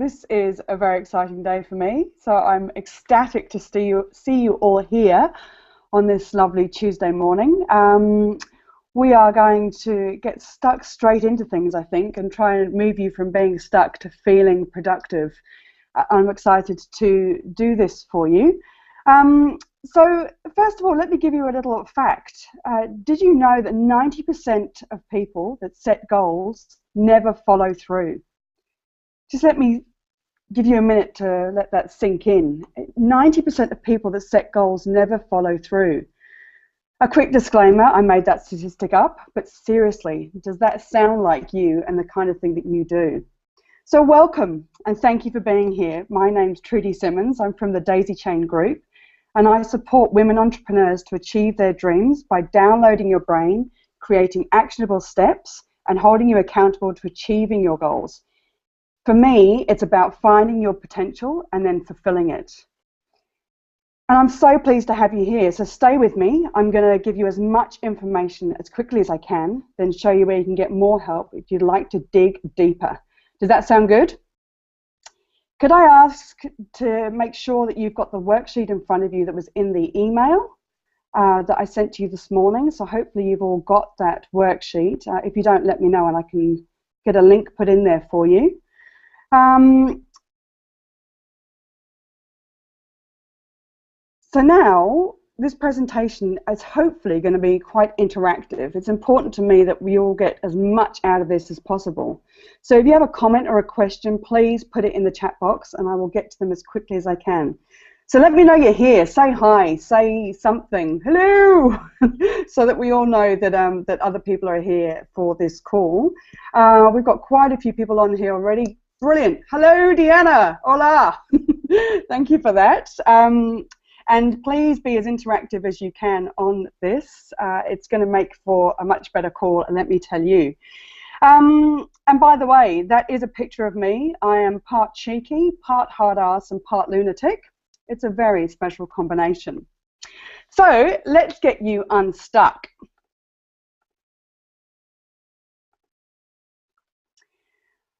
This is a very exciting day for me, so I'm ecstatic to see you all here on this lovely Tuesday morning. We are going to get stuck straight into things, I think, and try and move you from being stuck to feeling productive. I'm excited to do this for you. So first of all, let me give you a little fact. Did you know that 90% of people that set goals never follow through? Just let me give you a minute to let that sink in. 90% of people that set goals never follow through. A quick disclaimer, I made that statistic up, but seriously, does that sound like you and the kind of thing that you do? So welcome, and thank you for being here. My name's Trudy Simmons. I'm from the Daisy Chain Group, and I support women entrepreneurs to achieve their dreams by downloading your brain, creating actionable steps, and holding you accountable to achieving your goals. For me, it's about finding your potential and then fulfilling it. And I'm so pleased to have you here, so stay with me. I'm going to give you as much information as quickly as I can, then show you where you can get more help if you'd like to dig deeper. Does that sound good? Could I ask to make sure that you've got the worksheet in front of you that was in the email that I sent to you this morning? So hopefully you've all got that worksheet. If you don't, let me know and I can get a link put in there for you. So now, this presentation is hopefully going to be quite interactive. It's important to me that we all get as much out of this as possible. So if you have a comment or a question, please put it in the chat box and I will get to them as quickly as I can. So let me know you're here. Say hi, say something, hello, so that we all know that, that other people are here for this call. We've got quite a few people on here already. Brilliant. Hello, Deanna. Hola. Thank you for that. And please be as interactive as you can on this. It's going to make for a much better call, and let me tell you. And by the way, that is a picture of me. I am part cheeky, part hard ass, and part lunatic. It's a very special combination. So let's get you unstuck.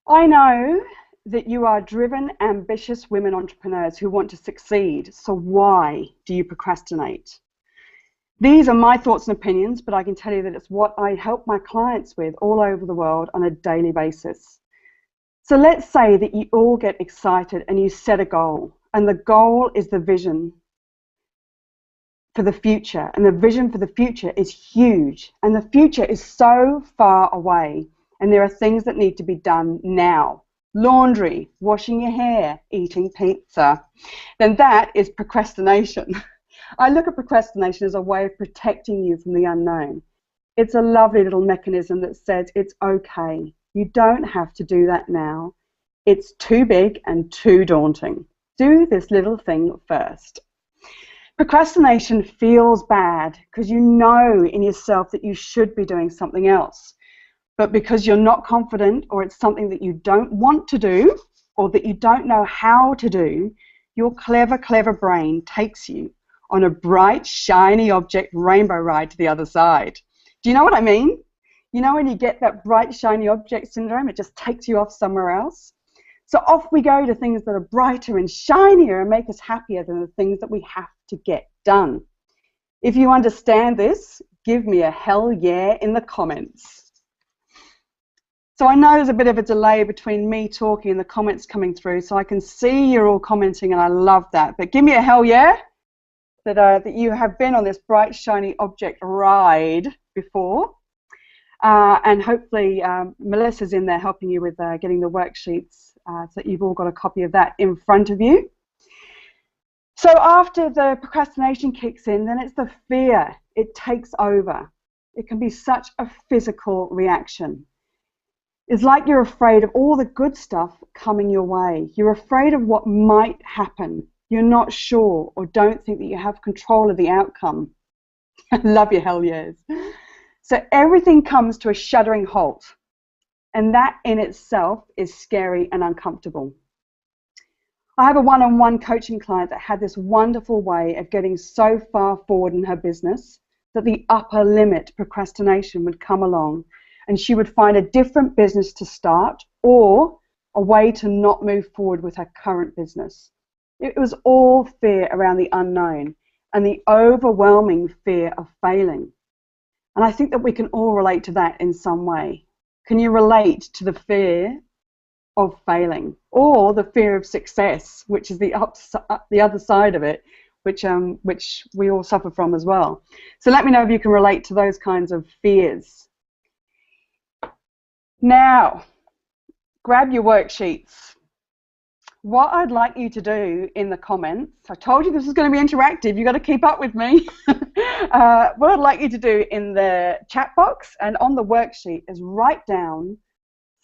I know that you are driven, ambitious women entrepreneurs who want to succeed. So why do you procrastinate? These are my thoughts and opinions, but I can tell you that it's what I help my clients with all over the world on a daily basis. So let's say that you all get excited and you set a goal, and the goal is the vision for the future, and the vision for the future is huge, and the future is so far away, and there are things that need to be done now. Laundry, washing your hair, eating pizza, then that is procrastination. I look at procrastination as a way of protecting you from the unknown. It's a lovely little mechanism that says it's okay. You don't have to do that now. It's too big and too daunting. Do this little thing first. Procrastination feels bad because you know in yourself that you should be doing something else. But because you're not confident, or it's something that you don't want to do, or that you don't know how to do, your clever, clever brain takes you on a bright, shiny object rainbow ride to the other side. Do you know what I mean? You know when you get that bright, shiny object syndrome, it just takes you off somewhere else? So off we go to things that are brighter and shinier and make us happier than the things that we have to get done. If you understand this, give me a hell yeah in the comments. So I know there's a bit of a delay between me talking and the comments coming through, so I can see you're all commenting, and I love that. But give me a hell yeah that you have been on this bright, shiny object ride before. And hopefully Melissa's in there helping you with getting the worksheets, so that you've all got a copy of that in front of you. So after the procrastination kicks in, then it's the fear. It takes over. It can be such a physical reaction. It's like you're afraid of all the good stuff coming your way. You're afraid of what might happen. You're not sure or don't think that you have control of the outcome. I love your hell yes. So everything comes to a shuddering halt. And that in itself is scary and uncomfortable. I have a one-on-one coaching client that had this wonderful way of getting so far forward in her business that the upper limit, procrastination, would come along, and she would find a different business to start, or a way to not move forward with her current business. It was all fear around the unknown and the overwhelming fear of failing. And I think that we can all relate to that in some way. Can you relate to the fear of failing, or the fear of success, which is the other side of it, which we all suffer from as well? So let me know if you can relate to those kinds of fears. Now, grab your worksheets. What I'd like you to do in the comments, I told you this was going to be interactive, you've got to keep up with me. What I'd like you to do in the chat box and on the worksheet is write down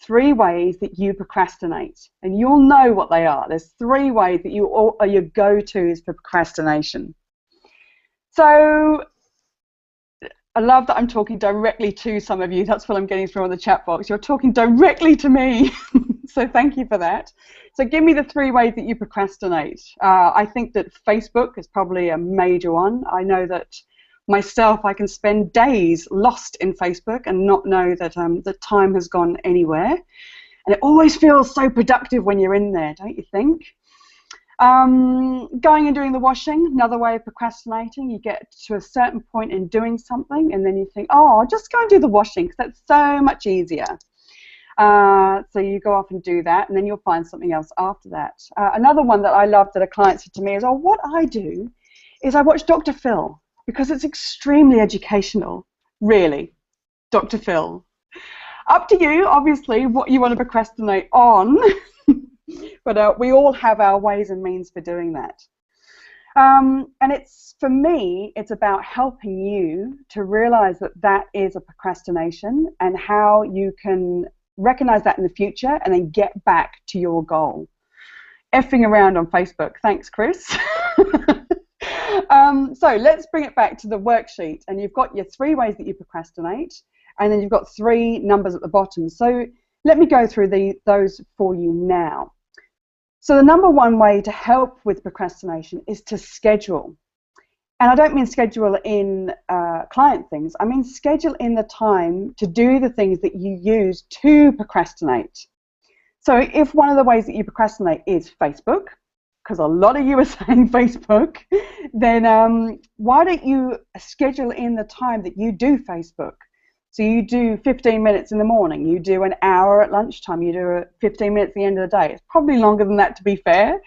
3 ways that you procrastinate, and you'll know what they are. There's 3 ways that are your go-tos for procrastination. So I love that I'm talking directly to some of you. That's what I'm getting through on the chat box. You're talking directly to me. So thank you for that. So give me the 3 ways that you procrastinate. I think that Facebook is probably a major one. I know that myself, I can spend days lost in Facebook and not know that the time has gone anywhere. And it always feels so productive when you're in there, don't you think? Going and doing the washing, another way of procrastinating. You get to a certain point in doing something and then you think, oh, I'll just go and do the washing because that's so much easier. So you go off and do that, and then you'll find something else after that. Another one that I love that a client said to me is, oh, what I do is I watch Dr. Phil because it's extremely educational. Really, Dr. Phil. Up to you, obviously, what you want to procrastinate on, but we all have our ways and means for doing that. And for me, it's about helping you to realize that that is a procrastination and how you can recognize that in the future and then get back to your goal. Effing around on Facebook. Thanks, Chris. So let's bring it back to the worksheet, and you've got your 3 ways that you procrastinate, and then you've got 3 numbers at the bottom. So let me go through those for you now. So the number 1 way to help with procrastination is to schedule. And I don't mean schedule in client things. I mean schedule in the time to do the things that you use to procrastinate. So if one of the ways that you procrastinate is Facebook, because a lot of you are saying Facebook, then why don't you schedule in the time that you do Facebook? So you do 15 minutes in the morning, you do an hour at lunchtime, you do 15 minutes at the end of the day. It's probably longer than that, to be fair.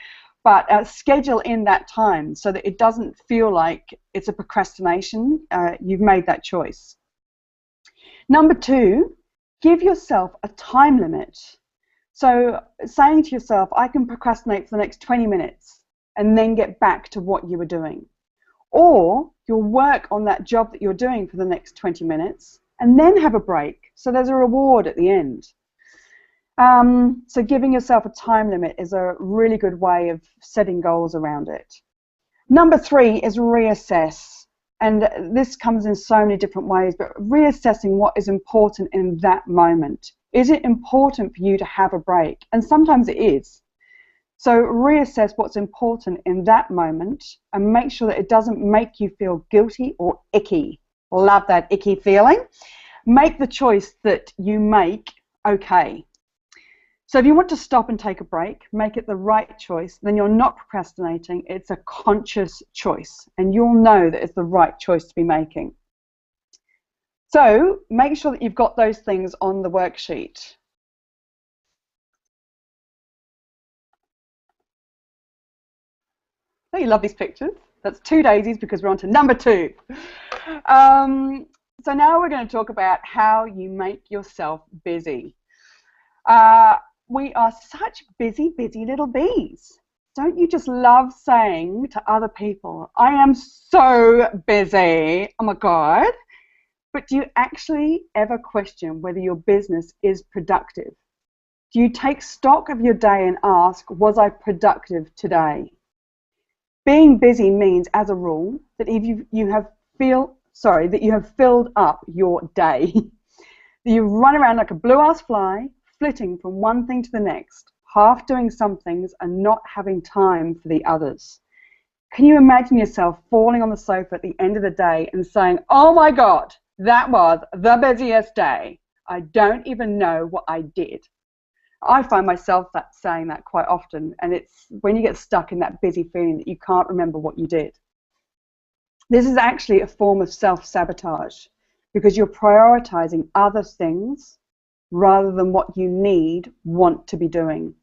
But schedule in that time so that it doesn't feel like it's a procrastination. You've made that choice. Number 2, give yourself a time limit. So saying to yourself, I can procrastinate for the next 20 minutes and then get back to what you were doing. Or you'll work on that job that you're doing for the next 20 minutes and then have a break. So there's a reward at the end. So giving yourself a time limit is a really good way of setting goals around it. Number 3 is reassess. And this comes in so many different ways, but reassessing what is important in that moment. Is it important for you to have a break? And sometimes it is. So reassess what's important in that moment and make sure that it doesn't make you feel guilty or icky. Love that icky feeling. Make the choice that you make okay. So if you want to stop and take a break, make it the right choice, then you're not procrastinating. It's a conscious choice, and you'll know that it's the right choice to be making. So make sure that you've got those things on the worksheet. Oh, you love these pictures. That's 2 daisies because we're on to number 2. So now we're going to talk about how you make yourself busy. We are such busy, busy little bees. Don't you just love saying to other people, I am so busy, oh my God. But do you actually ever question whether your business is productive? Do you take stock of your day and ask, was I productive today? Being busy means, as a rule, that if you have filled up your day. That you run around like a blue-ass fly, flitting from one thing to the next, half doing some things and not having time for the others. Can you imagine yourself falling on the sofa at the end of the day and saying, oh my God, that was the busiest day. I don't even know what I did. I find myself saying that quite often, and it's when you get stuck in that busy feeling that you can't remember what you did. This is actually a form of self-sabotage because you're prioritizing other things rather than what you want to be doing.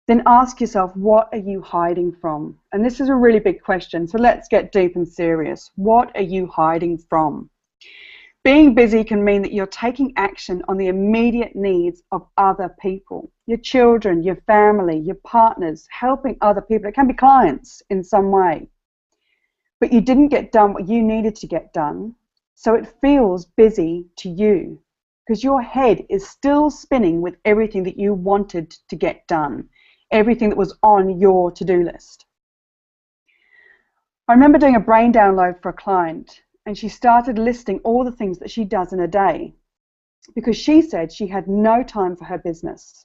Then ask yourself, what are you hiding from? And this is a really big question, so let's get deep and serious. What are you hiding from? Being busy can mean that you're taking action on the immediate needs of other people, your children, your family, your partners, helping other people. It can be clients in some way. But you didn't get done what you needed to get done, so it feels busy to you because your head is still spinning with everything that you wanted to get done, everything that was on your to-do list. I remember doing a brain download for a client, and she started listing all the things that she does in a day because she said she had no time for her business.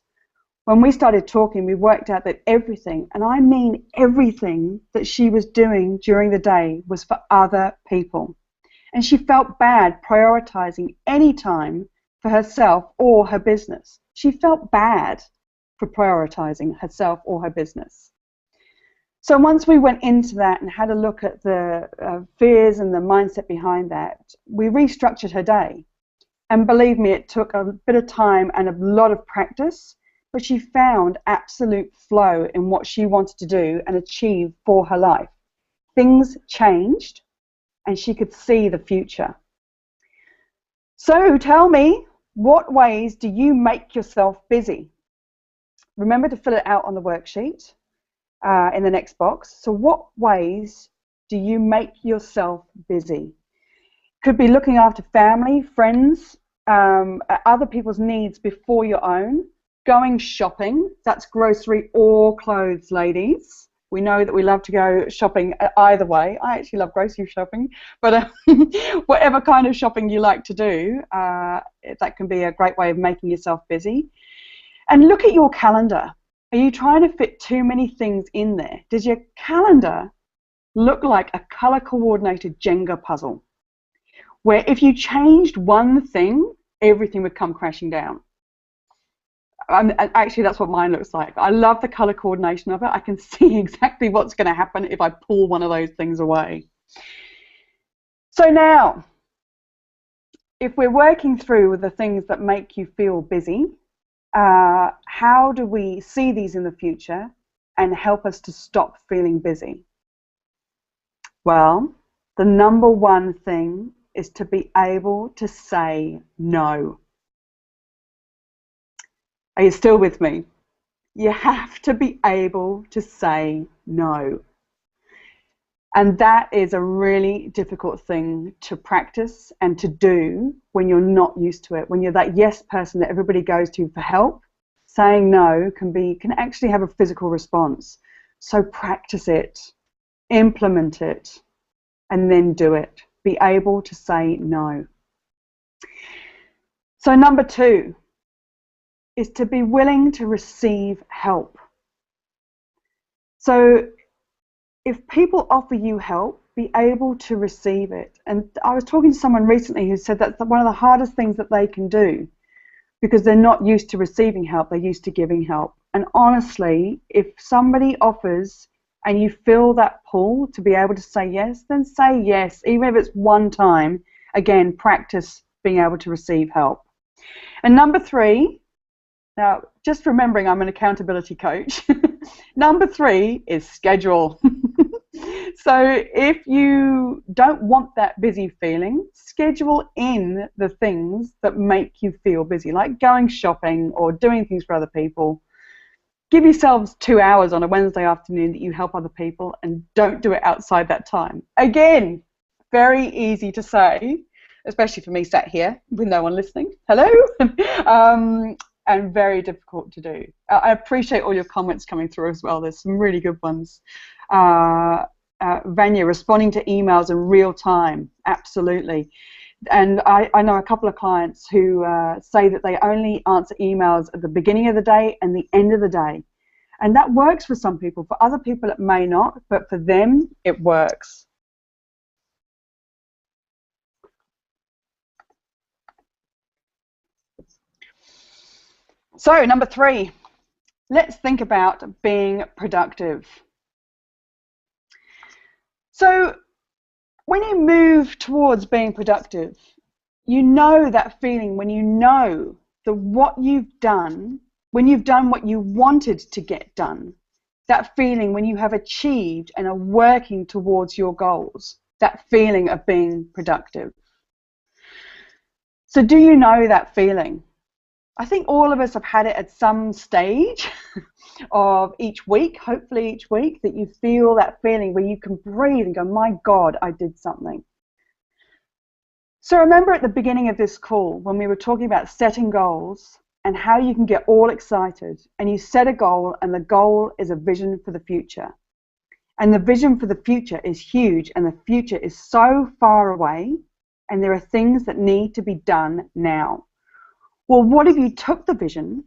When we started talking, we worked out that everything, and I mean everything, that she was doing during the day was for other people. And she felt bad prioritizing any time for herself or her business. She felt bad for prioritizing herself or her business. So once we went into that and had a look at the fears and the mindset behind that, we restructured her day. And believe me, it took a bit of time and a lot of practice, but she found absolute flow in what she wanted to do and achieve for her life. Things changed and she could see the future. So tell me, what ways do you make yourself busy? Remember to fill it out on the worksheet in the next box. So what ways do you make yourself busy? Could be looking after family, friends, other people's needs before your own. Going shopping, that's grocery or clothes, ladies. We know that we love to go shopping either way. I actually love grocery shopping, but whatever kind of shopping you like to do, that can be a great way of making yourself busy. And look at your calendar. Are you trying to fit too many things in there? Does your calendar look like a color-coordinated Jenga puzzle, where if you changed one thing, everything would come crashing down? Actually, that's what mine looks like. I love the color coordination of it. I can see exactly what's going to happen if I pull one of those things away. So now, if we're working through the things that make you feel busy, how do we see these in the future and help us to stop feeling busy? Well, the number one thing is to be able to say no. Are you still with me? You have to be able to say no. And that is a really difficult thing to practice and to do when you're not used to it. When you're that yes person that everybody goes to for help, saying no can actually have a physical response. So practice it, implement it, and then do it. Be able to say no. So number 2 is to be willing to receive help. So if people offer you help, be able to receive it. And I was talking to someone recently who said that's one of the hardest things that they can do because they're not used to receiving help, they're used to giving help. And honestly, if somebody offers and you feel that pull to be able to say yes, then say yes, even if it's one time. Again, practice being able to receive help. And number 3, now just remembering I'm an accountability coach, number 3 is schedule. So if you don't want that busy feeling, schedule in the things that make you feel busy, like going shopping or doing things for other people. Give yourselves 2 hours on a Wednesday afternoon that you help other people, and don't do it outside that time. Again, very easy to say, especially for me sat here with no one listening. Hello. And very difficult to do. I appreciate all your comments coming through as well. There's some really good ones. Vanya, responding to emails in real time, absolutely. And I know a couple of clients who say that they only answer emails at the beginning of the day and the end of the day. And that works for some people. For other people it may not, but for them it works. So, number 3, let's think about being productive. So, when you move towards being productive, you know that feeling when you know that what you've done, when you've done what you wanted to get done, that feeling when you have achieved and are working towards your goals, that feeling of being productive. So do you know that feeling? I think all of us have had it at some stage of each week, hopefully each week, that you feel that feeling where you can breathe and go, my God, I did something. So remember at the beginning of this call when we were talking about setting goals and how you can get all excited, and you set a goal and the goal is a vision for the future. And the vision for the future is huge and the future is so far away and there are things that need to be done now. Well, what if you took the vision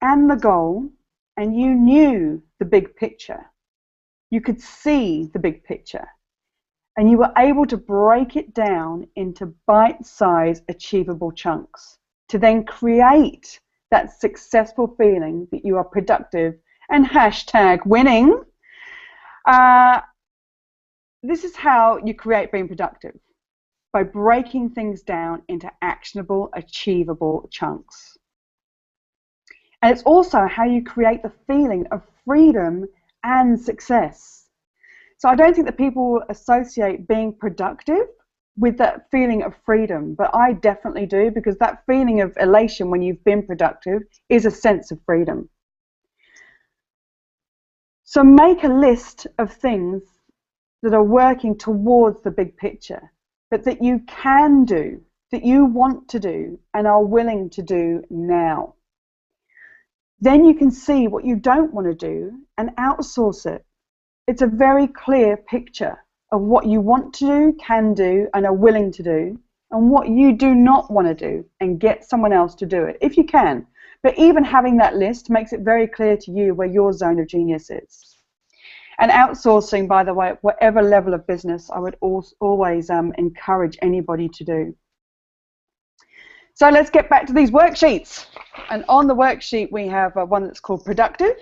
and the goal and you knew the big picture? You could see the big picture and you were able to break it down into bite-sized achievable chunks to then create that successful feeling that you are productive and hashtag winning. This is how you create being productive, by breaking things down into actionable, achievable chunks. And it's also how you create the feeling of freedom and success. So I don't think that people associate being productive with that feeling of freedom, but I definitely do, because that feeling of elation when you've been productive is a sense of freedom. So make a list of things that are working towards the big picture, but that you can do, that you want to do and are willing to do now. Then you can see what you don't want to do and outsource it. It's a very clear picture of what you want to do, can do and are willing to do, and what you do not want to do, and get someone else to do it if you can. But even having that list makes it very clear to you where your zone of genius is. And outsourcing, by the way, at whatever level of business, I would always encourage anybody to do. So let's get back to these worksheets. And on the worksheet, we have one that's called Productive.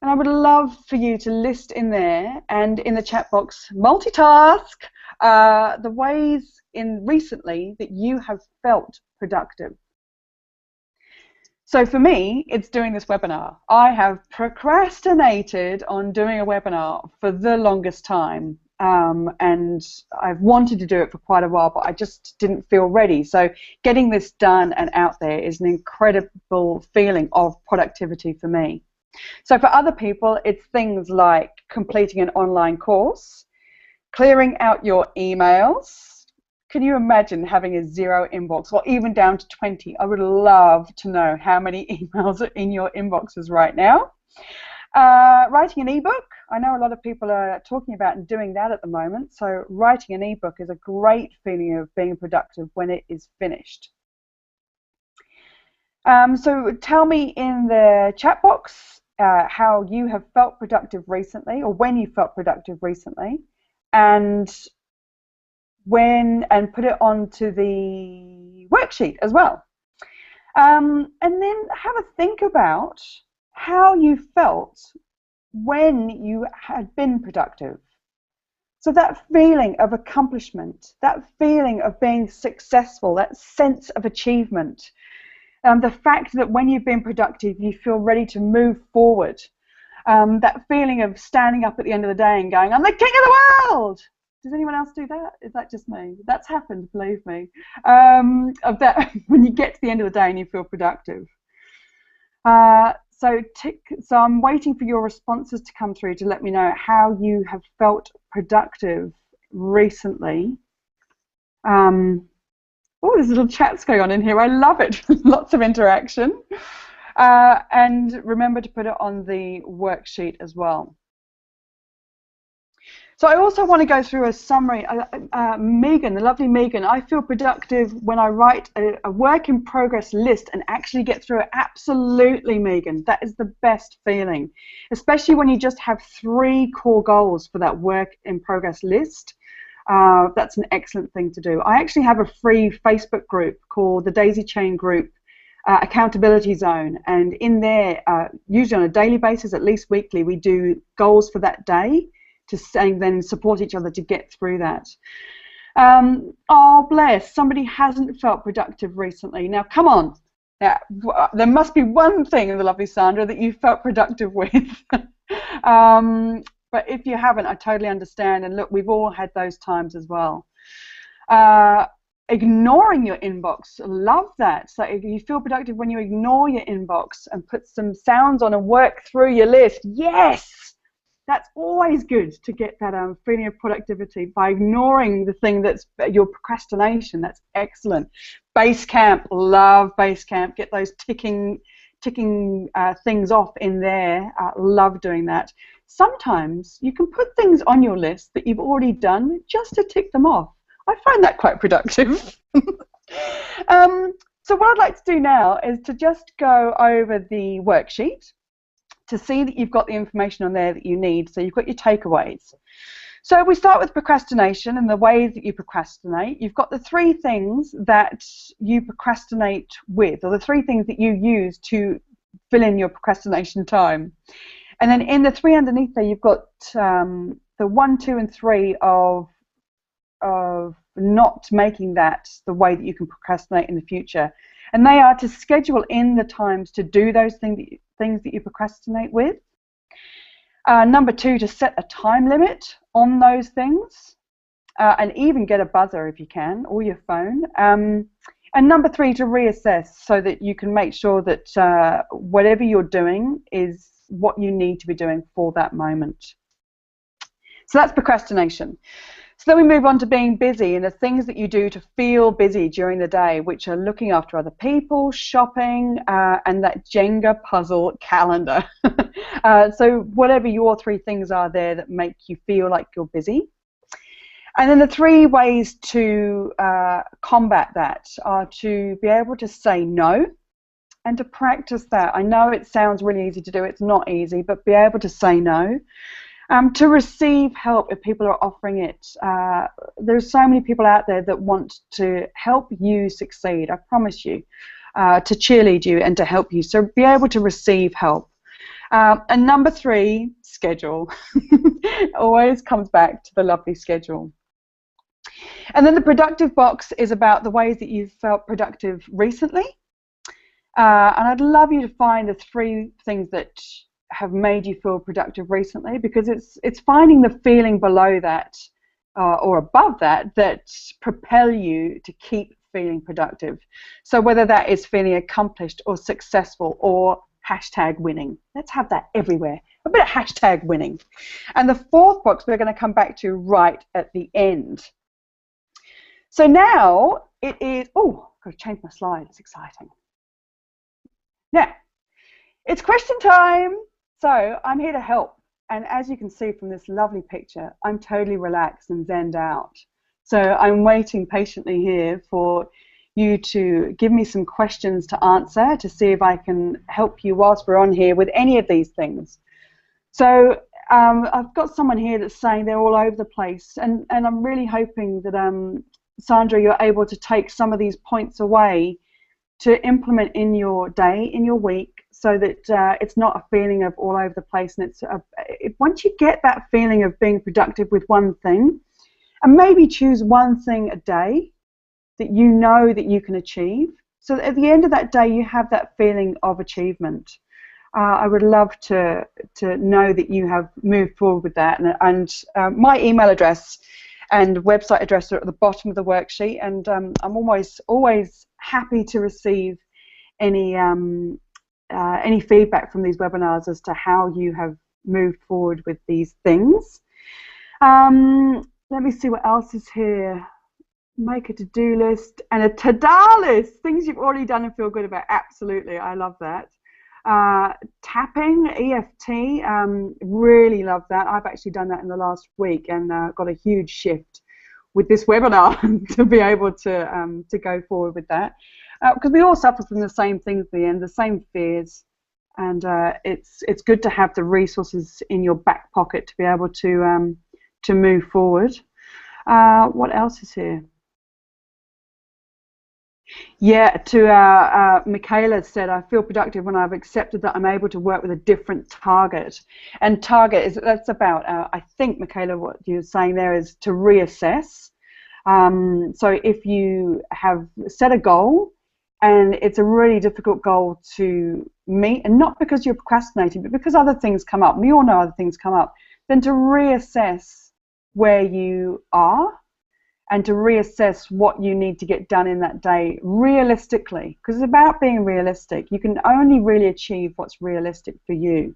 And I would love for you to list in there and in the chat box, multitask, the ways recently that you have felt productive. So for me, it's doing this webinar. I have procrastinated on doing a webinar for the longest time, and I've wanted to do it for quite a while, but I just didn't feel ready. So getting this done and out there is an incredible feeling of productivity for me. So for other people, it's things like completing an online course, clearing out your emails. Can you imagine having a 0 inbox, or even down to 20? I would love to know how many emails are in your inboxes right now. Writing an ebook. I know a lot of people are talking about and doing that at the moment. So writing an ebook is a great feeling of being productive when it is finished. So tell me in the chat box how you have felt productive recently, or when you felt productive recently, and put it onto the worksheet as well. And then have a think about how you felt when you had been productive. So that feeling of accomplishment, that feeling of being successful, that sense of achievement, the fact that when you've been productive, you feel ready to move forward. That feeling of standing up at the end of the day and going, I'm the king of the world! Does anyone else do that? Is that just me? That's happened, believe me. Of that, when you get to the end of the day and you feel productive. So I'm waiting for your responses to come through to let me know how you have felt productive recently. Oh, there's little chats going on in here. I love it. Lots of interaction. And remember to put it on the worksheet as well. So I also want to go through a summary. Megan, the lovely Megan, I feel productive when I write a work in progress list and actually get through it. Absolutely, Megan. That is the best feeling, especially when you just have 3 core goals for that work in progress list. That's an excellent thing to do. I actually have a free Facebook group called the Daisy Chain Group accountability zone, and in there, usually on a daily basis, at least weekly, we do goals for that day to then support each other to get through that. Oh, bless, somebody hasn't felt productive recently. Now, come on. Now, there must be one thing, the lovely Sandra, that you felt productive with. But if you haven't, I totally understand. And look, we've all had those times as well. Ignoring your inbox, love that. So if you feel productive when you ignore your inbox and put some sounds on and work through your list. Yes, that's always good to get that feeling of productivity by ignoring the thing that's your procrastination. That's excellent. Basecamp, love Basecamp. Get those ticking things off in there. Love doing that. Sometimes you can put things on your list that you've already done just to tick them off. I find that quite productive. So what I'd like to do now is to just go over the worksheet to see that you've got the information on there that you need. So you've got your takeaways. So we start with procrastination and the ways that you procrastinate. You've got the 3 things that you procrastinate with, or the 3 things that you use to fill in your procrastination time. And then in the 3 underneath there, you've got the 1, 2, and 3 of not making that the way that you can procrastinate in the future. And they are to schedule in the times to do those things that you procrastinate with. Number 2, to set a time limit on those things, and even get a buzzer if you can, or your phone. And number 3, to reassess so that you can make sure that whatever you're doing is what you need to be doing for that moment. So that's procrastination. So then we move on to being busy and the things that you do to feel busy during the day, which are looking after other people, shopping, and that Jenga puzzle calendar. So whatever your 3 things are there that make you feel like you're busy. And then the 3 ways to combat that are to be able to say no and to practice that. I know it sounds really easy to do. It's not easy, but be able to say no. To receive help if people are offering it. There's so many people out there that want to help you succeed, I promise you, to cheerlead you and to help you. So be able to receive help. And number 3, schedule. Always comes back to the lovely schedule. And then the productive box is about the ways that you've felt productive recently. And I'd love you to find the 3 things that have made you feel productive recently, because it's finding the feeling below that or above that propel you to keep feeling productive. So whether that is feeling accomplished or successful or #winning. Let's have that everywhere. A bit of #winning. And the 4th box we're going to come back to right at the end. So now it is, oh, I've got to change my slide, it's exciting. Now, it's question time. So I'm here to help, and as you can see from this lovely picture, I'm totally relaxed and zenned out. So I'm waiting patiently here for you to give me some questions to answer to see if I can help you whilst we're on here with any of these things. So I've got someone here that's saying they're all over the place, and I'm really hoping that, Sandra, you're able to take some of these points away to implement in your day, in your week, so that it's not a feeling of all over the place. And once you get that feeling of being productive with one thing, and maybe choose one thing a day that you know that you can achieve, so that at the end of that day you have that feeling of achievement. I would love to know that you have moved forward with that. And my email address and website address are at the bottom of the worksheet, and I'm always happy to receive any feedback from these webinars as to how you have moved forward with these things. Let me see what else is here. Make a to-do list and a ta-da list. Things you've already done and feel good about. Absolutely, I love that. Tapping, EFT, really love that. I've actually done that in the last week and got a huge shift with this webinar to be able to go forward with that. Because we all suffer from the same things at the end, the same fears, and it's good to have the resources in your back pocket to be able to move forward. What else is here? Yeah, to Michaela said, I feel productive when I've accepted that I'm able to work with a different target. And target is, that's about, I think, Michaela, what you're saying there is to reassess. So if you have set a goal and it's a really difficult goal to meet, and not because you're procrastinating, but because other things come up, we all know other things come up, then to reassess where you are and to reassess what you need to get done in that day realistically, because it's about being realistic. You can only really achieve what's realistic for you.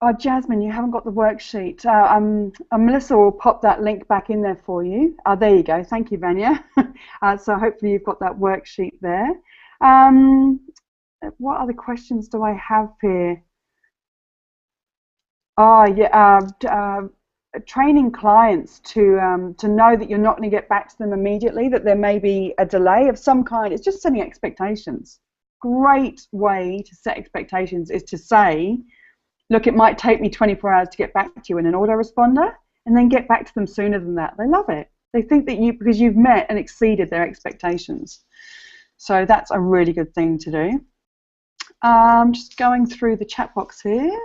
Oh, Jasmine, you haven't got the worksheet. Melissa will pop that link back in there for you. There you go. Thank you, Vanya. So hopefully you've got that worksheet there. What other questions do I have here? Oh, yeah. Training clients to know that you're not going to get back to them immediately, that there may be a delay of some kind. It's just setting expectations. Great way to set expectations is to say, look, it might take me 24 hours to get back to you in an autoresponder, and then get back to them sooner than that. They love it. They think that because you've met and exceeded their expectations. So that's a really good thing to do. Just going through the chat box here.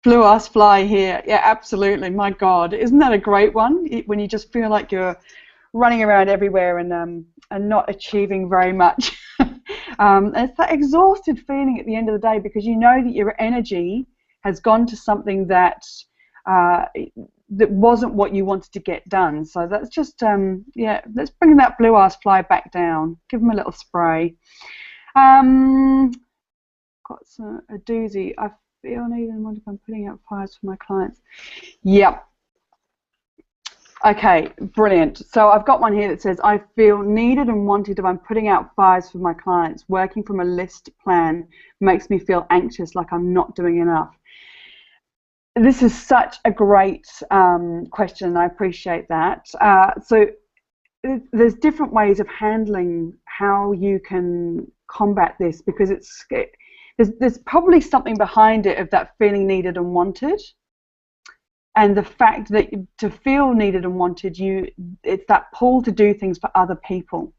Blue Ass Fly here. Yeah, absolutely. My God, isn't that a great one? When you just feel like you're running around everywhere and not achieving very much. It's that exhausted feeling at the end of the day because you know that your energy has gone to something that that wasn't what you wanted to get done. So that's just, yeah, let's bring that Blue Ass Fly back down. Give them a little spray. Got a doozy. I feel needed and wonder if I'm putting out fires for my clients. Yep. Okay, brilliant. So I've got one here that says, I feel needed and wanted if I'm putting out fires for my clients. Working from a list plan makes me feel anxious, like I'm not doing enough. This is such a great question, and I appreciate that. So there's different ways of handling how you can combat this, because there's probably something behind it of that feeling needed and wanted. And the fact that to feel needed and wanted, it's that pull to do things for other people.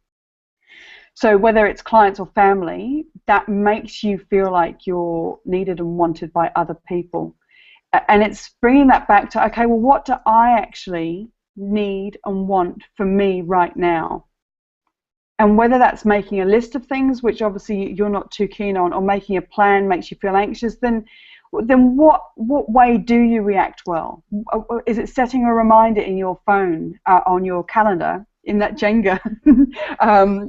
So whether it's clients or family, that makes you feel like you're needed and wanted by other people. And it's bringing that back to, okay, well, what do I actually need and want for me right now? And whether that's making a list of things, which obviously you're not too keen on, or making a plan makes you feel anxious, then what way do you react well? Is it setting a reminder in your phone, on your calendar, in that Jenga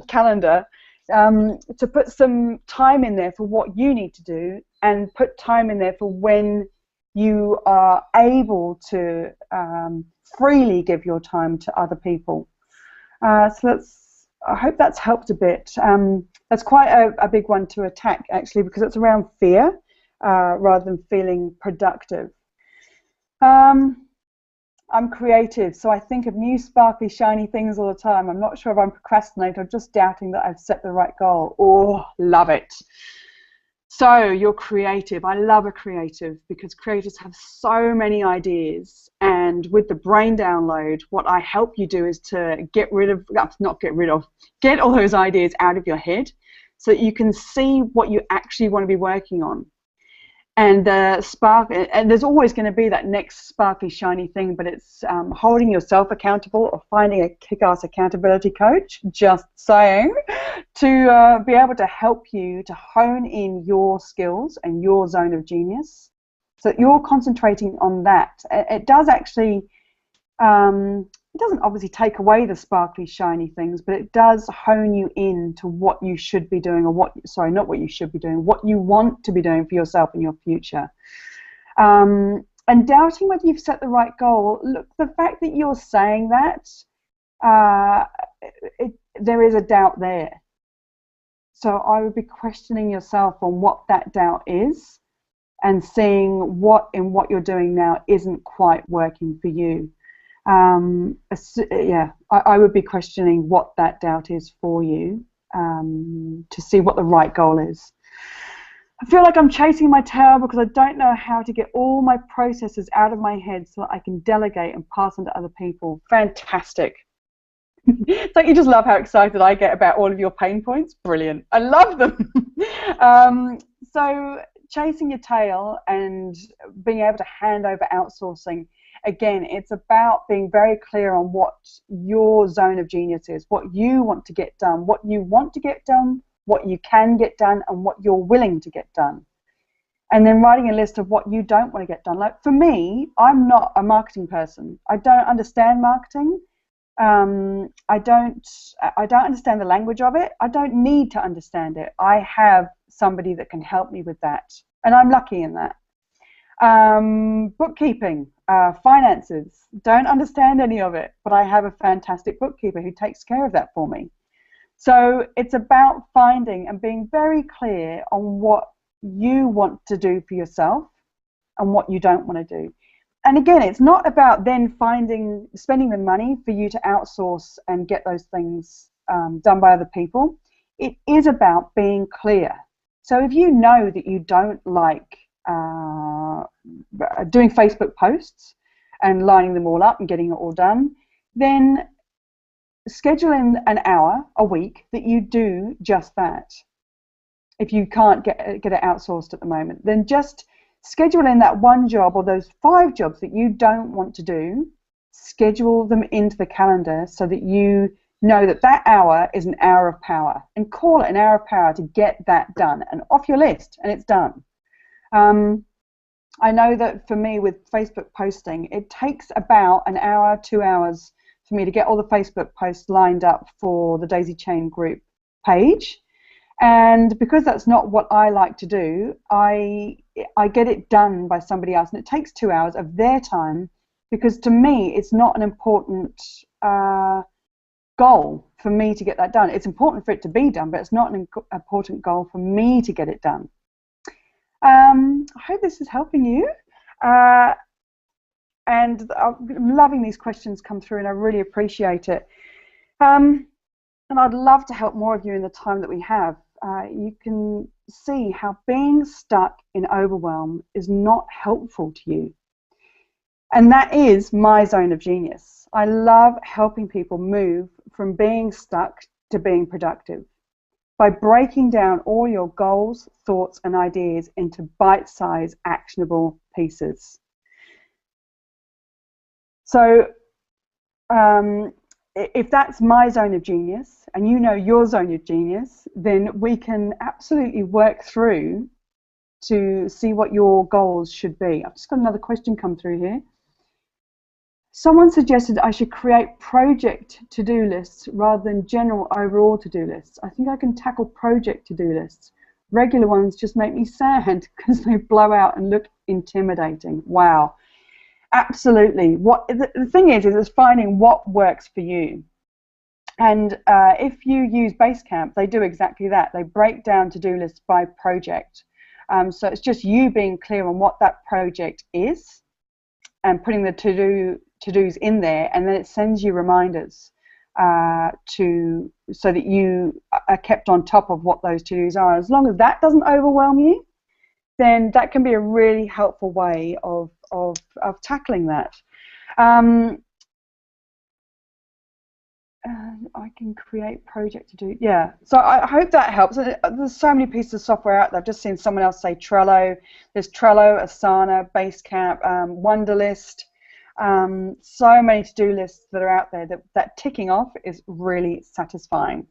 calendar, to put some time in there for what you need to do, and put time in there for when you are able to freely give your time to other people? So I hope that's helped a bit. That's quite a big one to attack, actually, because it's around fear. Rather than feeling productive. I'm creative, so I think of new sparkly shiny things all the time. I'm not sure if I'm procrastinating or just doubting that I've set the right goal. Oh, love it. So you're creative. I love a creative, because creatives have so many ideas, and with the brain download, what I help you do is to get all those ideas out of your head so that you can see what you actually want to be working on. And and there's always going to be that next sparkly shiny thing, but it's holding yourself accountable or finding a kick-ass accountability coach, just saying, to be able to help you to hone in your skills and your zone of genius. So you're concentrating on that. It does actually, it doesn't obviously take away the sparkly shiny things, but it does hone you in to what you should be doing, or not what you should be doing, what you want to be doing for yourself in your future. And doubting whether you've set the right goal, look, the fact that you're saying that, there is a doubt there. So I would be questioning yourself on what that doubt is, and seeing what in what you're doing now isn't quite working for you. Yeah, I would be questioning what that doubt is for you, to see what the right goal is. I feel like I'm chasing my tail because I don't know how to get all my processes out of my head so that I can delegate and pass on to other people. Fantastic. Don't you just love how excited I get about all of your pain points? Brilliant. I love them. So chasing your tail and being able to hand over outsourcing, again, it's about being very clear on what your zone of genius is, what you want to get done, what you want to get done, what you can get done, and what you're willing to get done. And then writing a list of what you don't want to get done. Like for me, I'm not a marketing person. I don't understand marketing. I don't understand the language of it. I don't need to understand it. I have somebody that can help me with that, and I'm lucky in that. Bookkeeping, finances, don't understand any of it, but I have a fantastic bookkeeper who takes care of that for me. So it's about finding and being very clear on what you want to do for yourself and what you don't want to do. And again, it's not about then spending the money for you to outsource and get those things done by other people. It is about being clear. So if you know that you don't like doing Facebook posts and lining them all up and getting it all done, then schedule in an hour a week that you do just that. If you can't get it outsourced at the moment, then just schedule in that one job or those 5 jobs that you don't want to do, schedule them into the calendar so that you know that that hour is an hour of power, and call it an hour of power to get that done and off your list, and it's done. I know that for me with Facebook posting, it takes about an hour, 2 hours for me to get all the Facebook posts lined up for the Daisy Chain group page. And because that's not what I like to do, I get it done by somebody else, and it takes 2 hours of their time, because to me it's not an important goal for me to get that done. It's important for it to be done, but it's not an important goal for me to get it done. I hope this is helping you. And I'm loving these questions come through, and I really appreciate it. And I'd love to help more of you in the time that we have. You can see how being stuck in overwhelm is not helpful to you. And that is my zone of genius. I love helping people move from being stuck to being productive by breaking down all your goals, thoughts, and ideas into bite-sized, actionable pieces. So if that's my zone of genius and you know your zone of genius, then we can absolutely work through to see what your goals should be. I've just got another question come through here. Someone suggested I should create project to-do lists rather than general overall to-do lists. I think I can tackle project to-do lists. Regular ones just make me sad because they blow out and look intimidating. Wow. Absolutely. The thing is it's finding what works for you. And if you use Basecamp, they do exactly that. They break down to-do lists by project. So it's just you being clear on what that project is and putting the to-dos in there, and then it sends you reminders so that you are kept on top of what those to-dos are. As long as that doesn't overwhelm you, then that can be a really helpful way of tackling that. I can create project to do. Yeah, so I hope that helps. There's so many pieces of software out there. I've just seen someone else say Trello. There's Trello, Asana, Basecamp, Wunderlist. So many to-do lists that are out there that ticking off is really satisfying.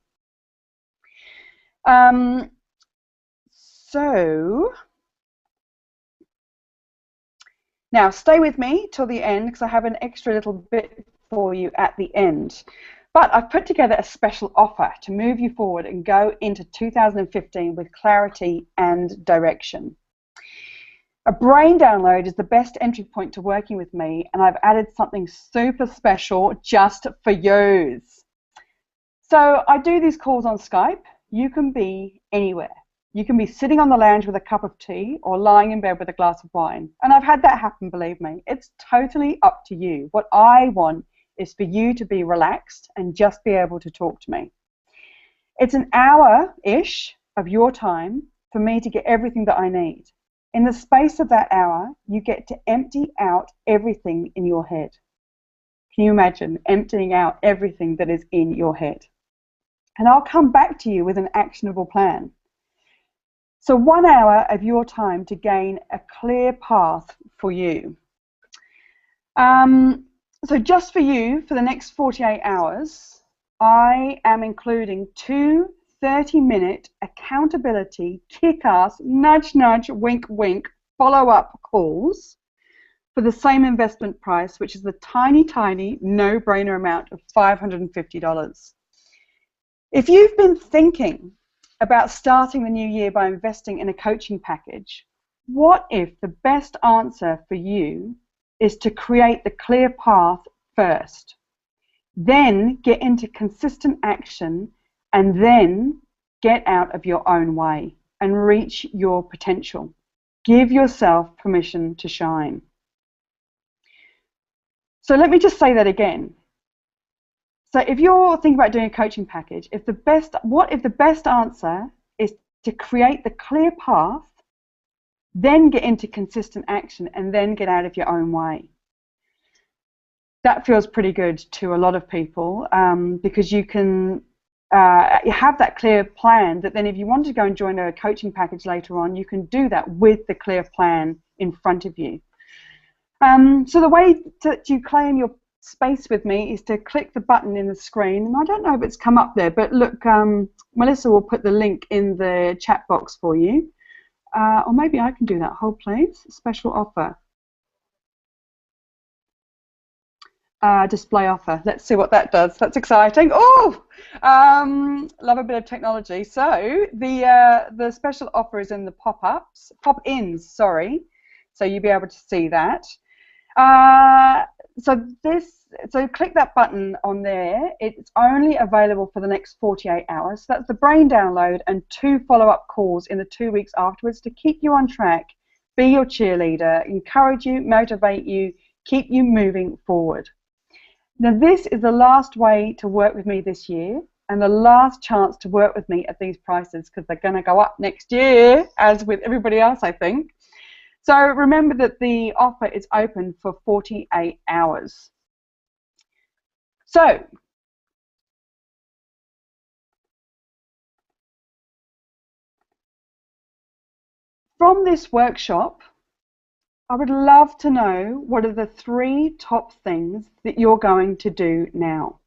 So now stay with me till the end because I have an extra little bit for you at the end. But I've put together a special offer to move you forward and go into 2015 with clarity and direction. A brain download is the best entry point to working with me, and I've added something super special just for you. So I do these calls on Skype. You can be anywhere. You can be sitting on the lounge with a cup of tea or lying in bed with a glass of wine. And I've had that happen, believe me. It's totally up to you. What I want is for you to be relaxed and just be able to talk to me. It's an hour-ish of your time, for me to get everything that I need. In the space of that hour, you get to empty out everything in your head. Can you imagine emptying out everything that is in your head? And I'll come back to you with an actionable plan. So 1 hour of your time to gain a clear path for you. So just for you, for the next 48 hours, I am including 2 30-minute accountability, kick-ass, nudge, nudge, wink, wink, follow-up calls for the same investment price, which is the tiny, tiny, no-brainer amount of $550. If you've been thinking about starting the new year by investing in a coaching package, what if the best answer for you is to create the clear path first, then get into consistent action, and then get out of your own way and reach your potential? Give yourself permission to shine. So let me just say that again. So if you're thinking about doing a coaching package, what if the best answer is to create the clear path, then get into consistent action, and then get out of your own way? That feels pretty good to a lot of people, because you can you have that clear plan that then if you want to go and join a coaching package later on, you can do that with the clear plan in front of you. So the way that you claim your space with me is to click the button in the screen, and I don't know if it's come up there, but look, Melissa will put the link in the chat box for you, or maybe I can do that. Hold please. Special offer. Display offer. Let's see what that does. That's exciting. Oh, love a bit of technology. So the special offer is in the pop-ins. Sorry. So you'll be able to see that. So click that button on there. It's only available for the next 48 hours. So that's the brain download and 2 follow-up calls in the 2 weeks afterwards to keep you on track, be your cheerleader, encourage you, motivate you, keep you moving forward. Now, this is the last way to work with me this year and the last chance to work with me at these prices, because they're going to go up next year, as with everybody else, I think. So remember that the offer is open for 48 hours. So from this workshop, I would love to know what are the 3 top things that you're going to do now.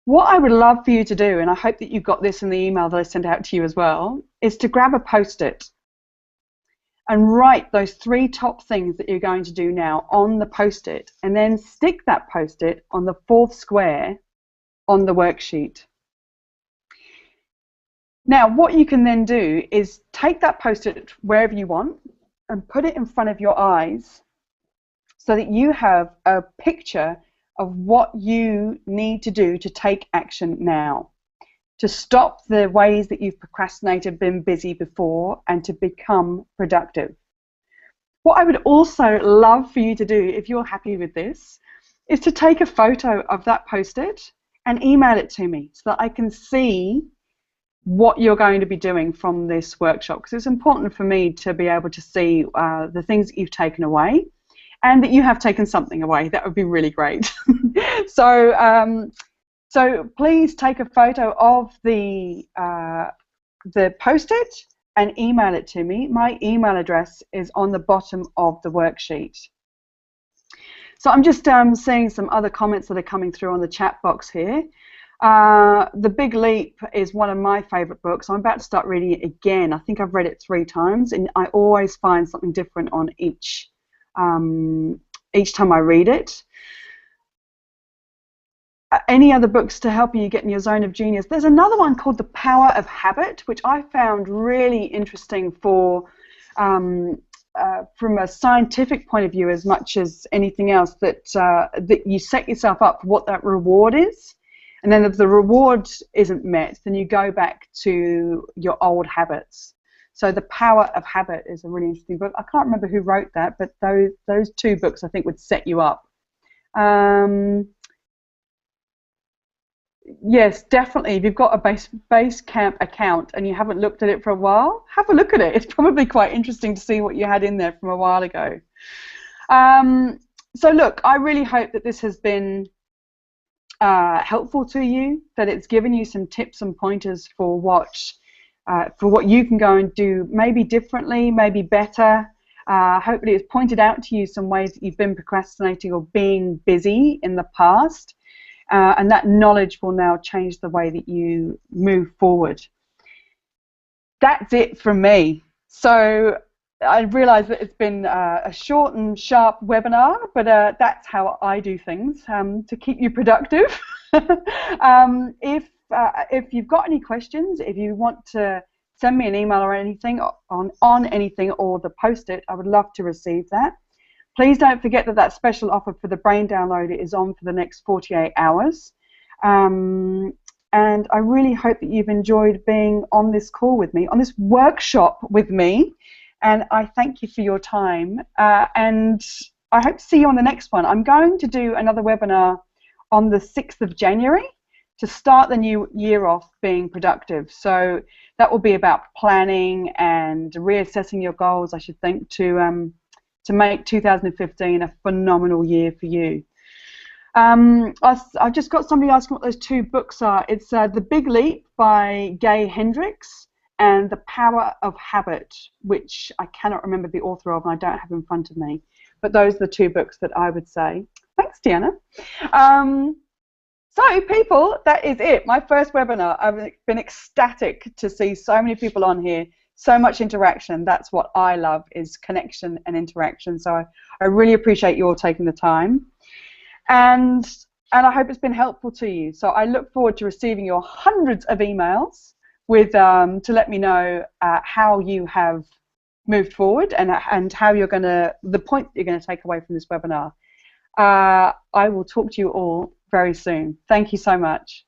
What I would love for you to do, and I hope that you got this in the email that I sent out to you as well, is to grab a Post-it and write those 3 top things that you're going to do now on the Post-it, and then stick that Post-it on the 4th square on the worksheet. Now, what you can then do is take that Post-it wherever you want and put it in front of your eyes so that you have a picture of what you need to do to take action now, to stop the ways that you've procrastinated, been busy before, and to become productive. What I would also love for you to do, if you're happy with this, is to take a photo of that Post-it and email it to me so that I can see what you're going to be doing from this workshop, because it's important for me to be able to see the things that you've taken away and that you have taken something away. That would be really great. So please take a photo of the Post-it and email it to me. My email address is on the bottom of the worksheet. So I'm just seeing some other comments that are coming through on the chat box here. The Big Leap is one of my favorite books. I'm about to start reading it again. I think I've read it 3 times, and I always find something different on each time I read it. Any other books to help you get in your zone of genius? There's another one called The Power of Habit, which I found really interesting for from a scientific point of view as much as anything else, that you set yourself up for what that reward is. And then if the reward isn't met, then you go back to your old habits. So The Power of Habit is a really interesting book. I can't remember who wrote that, but those 2 books I think would set you up. Yes, definitely. If you've got a Basecamp account and you haven't looked at it for a while, have a look at it. It's probably quite interesting to see what you had in there from a while ago. Um, so look, I really hope that this has been helpful to you, that it's given you some tips and pointers for what you can go and do maybe differently, maybe better. Hopefully it's pointed out to you some ways that you've been procrastinating or being busy in the past, and that knowledge will now change the way that you move forward. That's it from me. So I realise that it's been a short and sharp webinar, but that's how I do things to keep you productive. If you've got any questions, if you want to send me an email or anything on anything or the post-it, I would love to receive that. Please don't forget that that special offer for the brain download is on for the next 48 hours. And I really hope that you've enjoyed being on this call with me, on this workshop with me. And I thank you for your time. And I hope to see you on the next one. I'm going to do another webinar on the 6th of January to start the new year off being productive. So that will be about planning and reassessing your goals, I should think, to make 2015 a phenomenal year for you. I've just got somebody asking what those two books are. It's The Big Leap by Gay Hendricks and The Power of Habit, which I cannot remember the author of and I don't have in front of me. But those are the two books that I would say. Thanks, Deanna. So people, that is it. My first webinar. I've been ecstatic to see so many people on here, so much interaction. That's what I love, is connection and interaction. So I really appreciate you all taking the time. And I hope it's been helpful to you. So I look forward to receiving your hundreds of emails with to let me know how you have moved forward and how you're going to, the point that you're going to take away from this webinar. I will talk to you all very soon. Thank you so much.